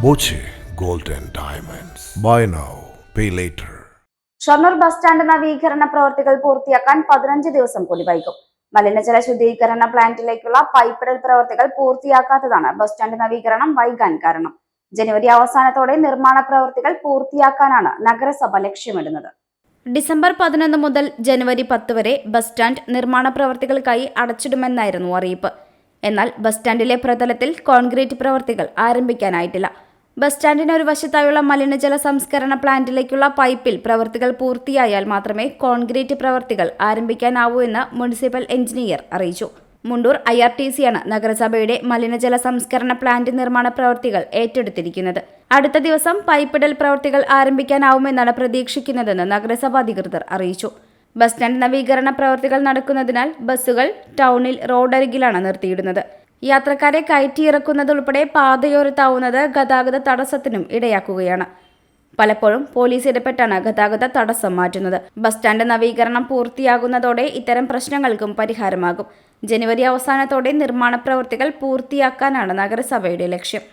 Boche Gold and Diamonds. Buy now, pay later. Shoranur bus stand നവീകരണ പ്രവർത്തികൾ പൂർത്തിയാക്കാൻ 15 ദിവസം കൂടി വൈകും. മലിനജല ശുദ്ധീകരണ പ്ലാന്റിലേക്കുള്ള പൈപ്പിടൽ പ്രവർത്തികൾ പൂർത്തിയാക്കാത്തതാണ് ബസ് സ്റ്റാൻഡ് നവീകരണം വൈകാൻ കാരണം. ജനുവരി അവസാനത്തോടെ നിർമ്മാണ പ്രവർത്തികൾ പൂർത്തിയാക്കാനാണ് നഗരസഭ ലക്ഷ്യമിടുന്നത്. ഡിസംബർ 11 മുതൽ ജനുവരി 10 വരെ ബസ് സ്റ്റാൻഡ് നിർമ്മാണ പ്രവർത്തികൾക്കായി അടച്ചിടുമെന്നായിരുന്നു അറിയിപ്പ്. എന്നാൽ ബസ് സ്റ്റാൻഡിലെ പ്രതലത്തിൽ കോൺക്രീറ്റ് പ്രവർത്തികൾ ആരംഭിക്കാനായിട്ടില്ല. ബസ് സ്റ്റാൻഡിന് ഒരു വശത്തായുള്ള മലിനജല സംസ്കരണ പ്ലാന്റിലേക്കുള്ള പൈപ്പിൽ പ്രവർത്തികൾ പൂർത്തിയായാൽ മാത്രമേ കോൺക്രീറ്റ് പ്രവർത്തികൾ ആരംഭിക്കാനാവൂ എന്ന് മുനിസിപ്പൽ എഞ്ചിനീയർ അറിയിച്ചു. മുണ്ടൂർ IRTCയാണ് നഗരസഭയുടെ മലിനജല സംസ്കരണ പ്ലാന്റ് നിർമ്മാണ പ്രവർത്തികൾ ഏറ്റെടുത്തിരിക്കുന്നത്. അടുത്ത ദിവസം പൈപ്പിടൽ പ്രവർത്തികൾ ആരംഭിക്കാനാവുമെന്നാണ് പ്രതീക്ഷിക്കുന്നതെന്ന് നഗരസഭാ അധികൃതർ അറിയിച്ചു. ബസ് സ്റ്റാൻഡ് നവീകരണ പ്രവർത്തികൾ നടക്കുന്നതിനാൽ ബസ്സുകൾ ടൗണിൽ റോഡരികിലാണ് നിർത്തിയിടുന്നത്. യാത്രക്കാരെ കയറ്റിയിറക്കുന്നതുൾപ്പെടെ പാതയോരത്താവുന്നത് ഗതാഗത തടസ്സത്തിനും ഇടയാക്കുകയാണ്. പലപ്പോഴും പോലീസ് ഇടപെട്ടാണ് ഗതാഗത തടസ്സം മാറ്റുന്നത്. ബസ് സ്റ്റാൻഡ് നവീകരണം പൂർത്തിയാകുന്നതോടെ ഇത്തരം പ്രശ്നങ്ങൾക്കും പരിഹാരമാകും. ജനുവരി അവസാനത്തോടെ നിർമ്മാണ പ്രവൃത്തികൾ പൂർത്തിയാക്കാനാണ് നഗരസഭയുടെ ലക്ഷ്യം.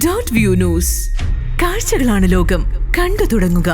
Dot view news. കാഴ്ചകളാണ് ലോകം. കണ്ടു തുടങ്ങുക.